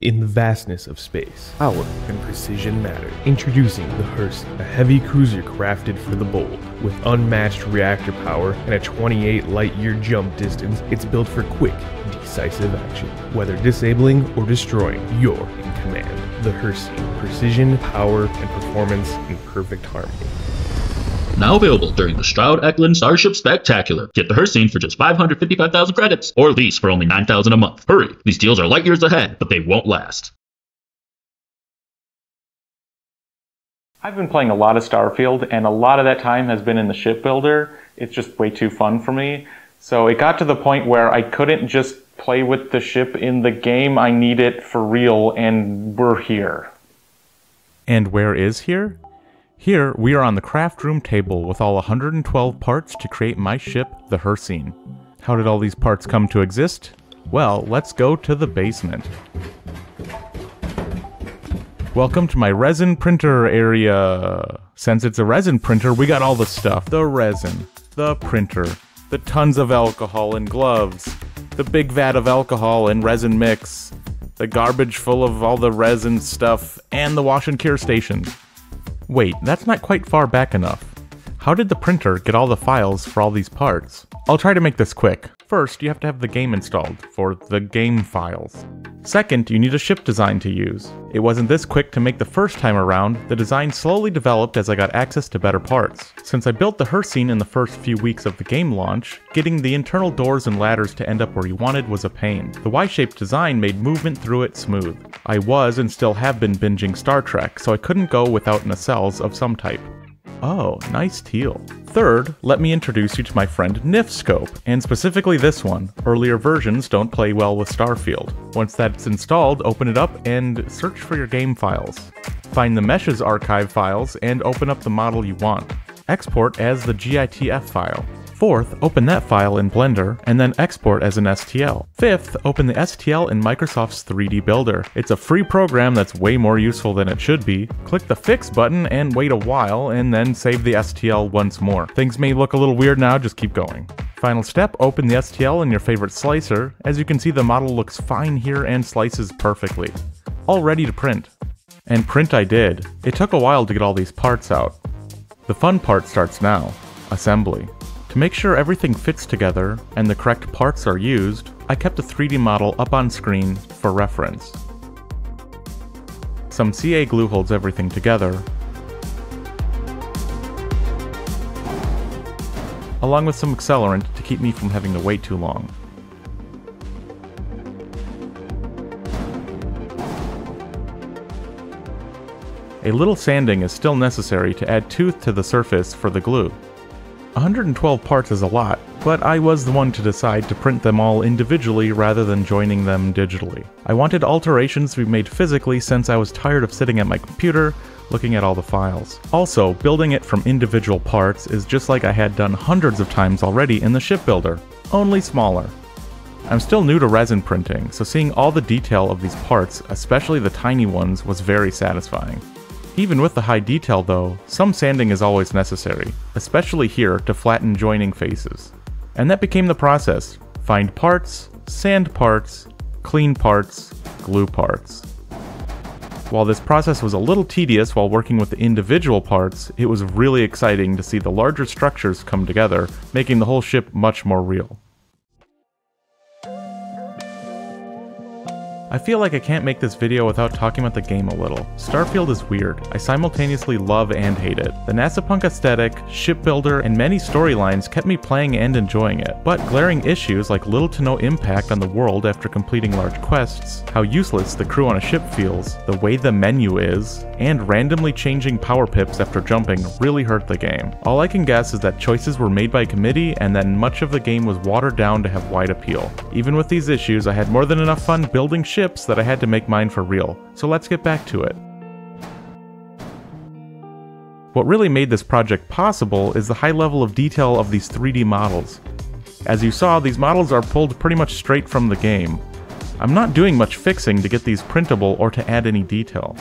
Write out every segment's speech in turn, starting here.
In the vastness of space, power and precision matter. Introducing the Hearse, a heavy cruiser crafted for the bold. With unmatched reactor power and a 28 light-year jump distance, it's built for quick, decisive action. Whether disabling or destroying, you're in command. The Hearse, precision, power, and performance in perfect harmony. Now available during the Stroud Starship Spectacular. Get the Hearse for just 555,000 credits, or lease for only 9,000 a month. Hurry, these deals are light years ahead, but they won't last. I've been playing a lot of Starfield, and a lot of that time has been in the shipbuilder. It's just way too fun for me. So it got to the point where I couldn't just play with the ship in the game. I need it for real, and we're here. And where is here? Here, we are on the craft room table with all 112 parts to create my ship, the Hearse. How did all these parts come to exist? Well, let's go to the basement. Welcome to my resin printer area. Since it's a resin printer, we got all the stuff. The resin, the printer, the tons of alcohol and gloves, the big vat of alcohol and resin mix, the garbage full of all the resin stuff, and the wash and cure station. Wait, that's not quite far back enough. How did the printer get all the files for all these parts? I'll try to make this quick. First, you have to have the game installed for the game files. Second, you need a ship design to use. It wasn't this quick to make the first time around. The design slowly developed as I got access to better parts. Since I built the Hearse in the first few weeks of the game launch, getting the internal doors and ladders to end up where you wanted was a pain. The Y-shaped design made movement through it smooth. I was and still have been binging Star Trek, so I couldn't go without nacelles of some type. Oh, nice teal. Third, let me introduce you to my friend Nifscope, and specifically this one. Earlier versions don't play well with Starfield. Once that's installed, open it up and search for your game files. Find the Meshes archive files and open up the model you want. Export as the GITF file. Fourth, open that file in Blender, and then export as an STL. Fifth, open the STL in Microsoft's 3D Builder. It's a free program that's way more useful than it should be. Click the Fix button and wait a while, and then save the STL once more. Things may look a little weird now, just keep going. Final step, open the STL in your favorite slicer. As you can see, the model looks fine here and slices perfectly. All ready to print. And print I did. It took a while to get all these parts out. The fun part starts now. Assembly. To make sure everything fits together and the correct parts are used, I kept a 3D model up on screen for reference. Some CA glue holds everything together, along with some accelerant to keep me from having to wait too long. A little sanding is still necessary to add tooth to the surface for the glue. 112 parts is a lot, but I was the one to decide to print them all individually rather than joining them digitally. I wanted alterations to be made physically since I was tired of sitting at my computer looking at all the files. Also, building it from individual parts is just like I had done hundreds of times already in the shipbuilder, only smaller. I'm still new to resin printing, so seeing all the detail of these parts, especially the tiny ones, was very satisfying. Even with the high detail though, some sanding is always necessary, especially here to flatten joining faces. And that became the process. Find parts, sand parts, clean parts, glue parts. While this process was a little tedious while working with the individual parts, it was really exciting to see the larger structures come together, making the whole ship much more real. I feel like I can't make this video without talking about the game a little. Starfield is weird. I simultaneously love and hate it. The NASA punk aesthetic, shipbuilder, and many storylines kept me playing and enjoying it. But glaring issues like little to no impact on the world after completing large quests, how useless the crew on a ship feels, the way the menu is, and randomly changing power pips after jumping really hurt the game. All I can guess is that choices were made by committee and that much of the game was watered down to have wide appeal. Even with these issues, I had more than enough fun building ships that I had to make mine for real, so let's get back to it. What really made this project possible is the high level of detail of these 3D models. As you saw, these models are pulled pretty much straight from the game. I'm not doing much fixing to get these printable or to add any detail.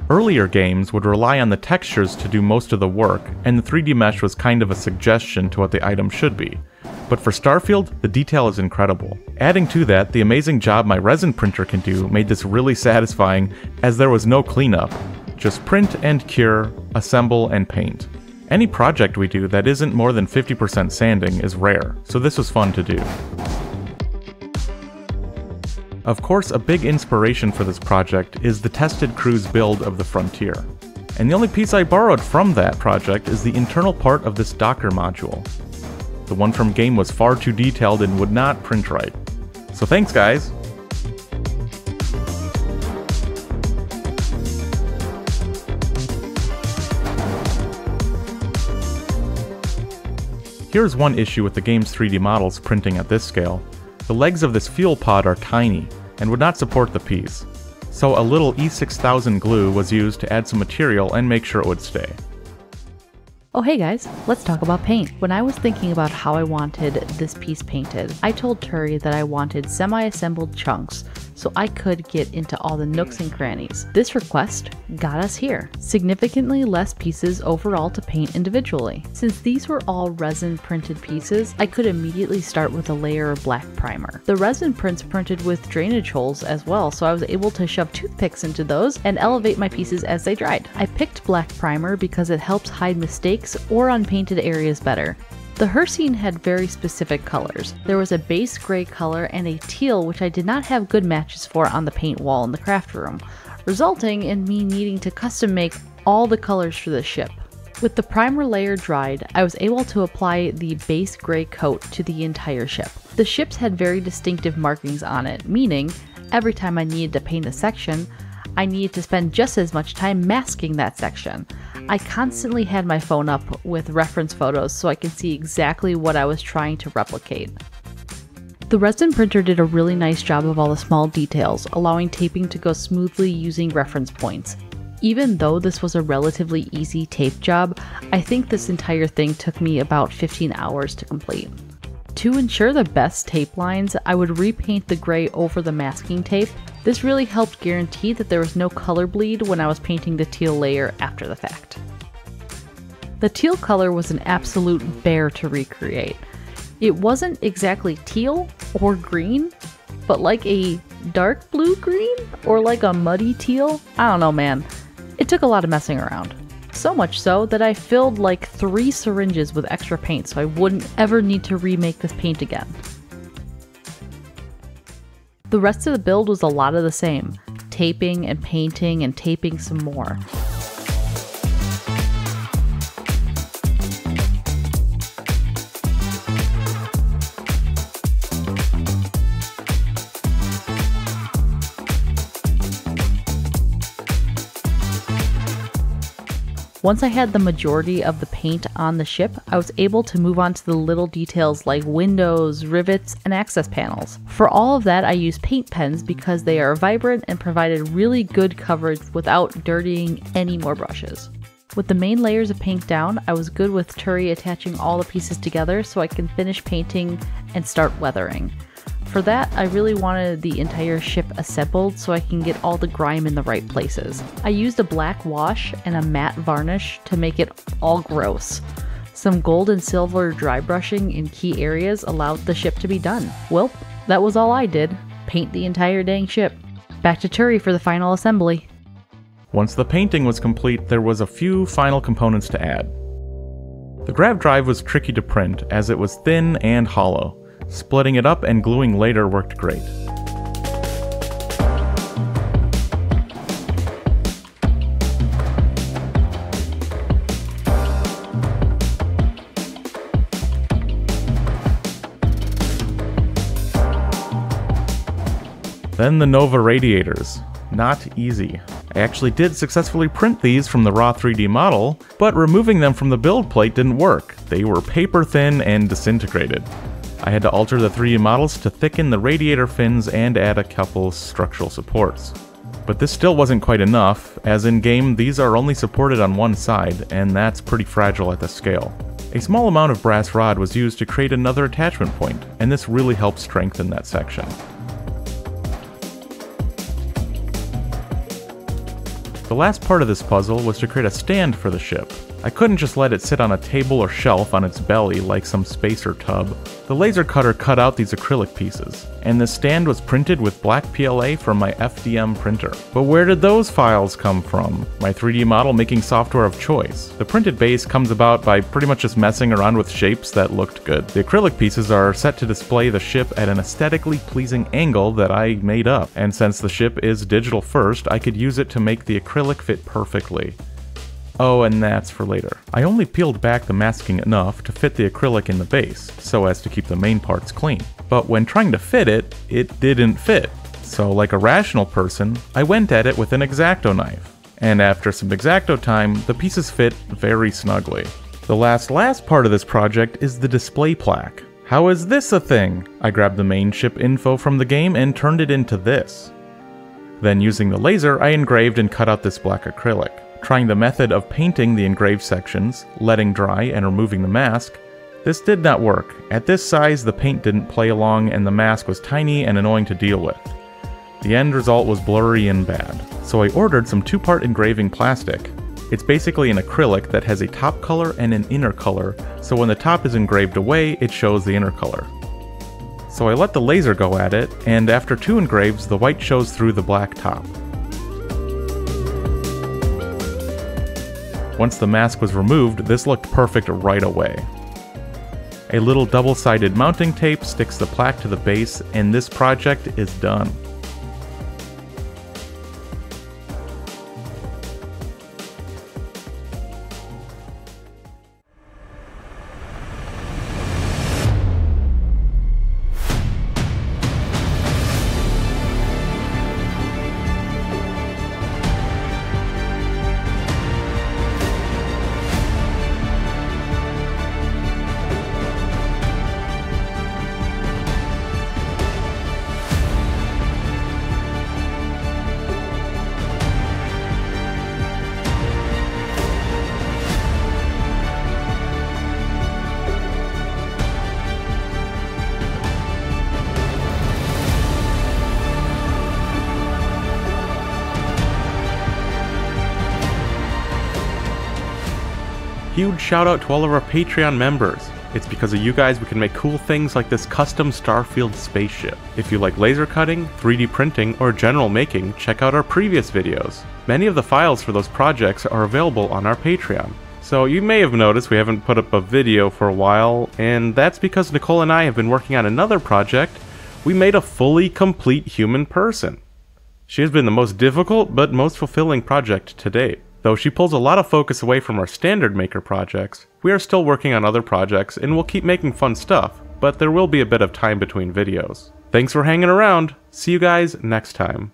Earlier games would rely on the textures to do most of the work, and the 3D mesh was kind of a suggestion to what the item should be. But for Starfield, the detail is incredible. Adding to that, the amazing job my resin printer can do made this really satisfying, as there was no cleanup. Just print and cure, assemble and paint. Any project we do that isn't more than 50% sanding is rare, so this was fun to do. Of course, a big inspiration for this project is the tested cruise build of the Frontier. And the only piece I borrowed from that project is the internal part of this Docker module. The one from game was far too detailed and would not print right. So thanks, guys! Here's one issue with the game's 3D models printing at this scale. The legs of this fuel pod are tiny and would not support the piece. So a little E6000 glue was used to add some material and make sure it would stay. Oh hey guys, let's talk about paint. When I was thinking about how I wanted this piece painted, I told Turi that I wanted semi-assembled chunks so I could get into all the nooks and crannies. This request got us here. Significantly less pieces overall to paint individually. Since these were all resin printed pieces, I could immediately start with a layer of black primer. The resin prints printed with drainage holes as well, so I was able to shove toothpicks into those and elevate my pieces as they dried. I picked black primer because it helps hide mistakes or unpainted areas better. The Hersine had very specific colors. There was a base gray color and a teal, which I did not have good matches for on the paint wall in the craft room, resulting in me needing to custom make all the colors for the ship. With the primer layer dried, I was able to apply the base gray coat to the entire ship. The ships had very distinctive markings on it, meaning every time I needed to paint a section, I needed to spend just as much time masking that section. I constantly had my phone up with reference photos so I could see exactly what I was trying to replicate. The resin printer did a really nice job of all the small details, allowing taping to go smoothly using reference points. Even though this was a relatively easy tape job, I think this entire thing took me about 15 hours to complete. To ensure the best tape lines, I would repaint the gray over the masking tape. This really helped guarantee that there was no color bleed when I was painting the teal layer after the fact. The teal color was an absolute bear to recreate. It wasn't exactly teal or green, but like a dark blue green or like a muddy teal. I don't know, man. It took a lot of messing around. So much so that I filled like 3 syringes with extra paint so I wouldn't ever need to remake this paint again. The rest of the build was a lot of the same, taping and painting and taping some more. Once I had the majority of the paint on the ship, I was able to move on to the little details like windows, rivets, and access panels. For all of that, I used paint pens because they are vibrant and provided really good coverage without dirtying any more brushes. With the main layers of paint down, I was good with Turi attaching all the pieces together so I can finish painting and start weathering. For that, I really wanted the entire ship assembled so I can get all the grime in the right places. I used a black wash and a matte varnish to make it all gross. Some gold and silver dry brushing in key areas allowed the ship to be done. Well, that was all I did. Paint the entire dang ship. Back to Turi for the final assembly. Once the painting was complete, there was a few final components to add. The grav drive was tricky to print as it was thin and hollow. Splitting it up and gluing later worked great. Then the Nova radiators. Not easy. I actually did successfully print these from the raw 3D model, but removing them from the build plate didn't work. They were paper thin and disintegrated. I had to alter the 3D models to thicken the radiator fins and add a couple structural supports. But this still wasn't quite enough, as in-game these are only supported on one side, and that's pretty fragile at this scale. A small amount of brass rod was used to create another attachment point, and this really helped strengthen that section. The last part of this puzzle was to create a stand for the ship. I couldn't just let it sit on a table or shelf on its belly like some spacer tub. The laser cutter cut out these acrylic pieces, and the stand was printed with black PLA from my FDM printer. But where did those files come from? My 3D model making software of choice. The printed base comes about by pretty much just messing around with shapes that looked good. The acrylic pieces are set to display the ship at an aesthetically pleasing angle that I made up, and since the ship is digital first, I could use it to make the acrylic fit perfectly. Oh, and that's for later. I only peeled back the masking enough to fit the acrylic in the base, so as to keep the main parts clean. But when trying to fit it, it didn't fit. So like a rational person, I went at it with an X-Acto knife. And after some X-Acto time, the pieces fit very snugly. The last part of this project is the display plaque. How is this a thing? I grabbed the main ship info from the game and turned it into this. Then using the laser, I engraved and cut out this black acrylic. Trying the method of painting the engraved sections, letting dry, and removing the mask, this did not work. At this size, the paint didn't play along and the mask was tiny and annoying to deal with. The end result was blurry and bad. So I ordered some 2-part engraving plastic. It's basically an acrylic that has a top color and an inner color, so when the top is engraved away, it shows the inner color. So I let the laser go at it, and after 2 engraves, the white shows through the black top. Once the mask was removed, this looked perfect right away. A little double-sided mounting tape sticks the plaque to the base, and this project is done. Huge shout out to all of our Patreon members. It's because of you guys we can make cool things like this custom Starfield spaceship. If you like laser cutting, 3D printing, or general making, check out our previous videos. Many of the files for those projects are available on our Patreon. So you may have noticed we haven't put up a video for a while, and that's because Nicole and I have been working on another project. We made a fully complete human person. She has been the most difficult but most fulfilling project to date. Though she pulls a lot of focus away from our standard maker projects, we are still working on other projects and we'll keep making fun stuff, but there will be a bit of time between videos. Thanks for hanging around. See you guys next time.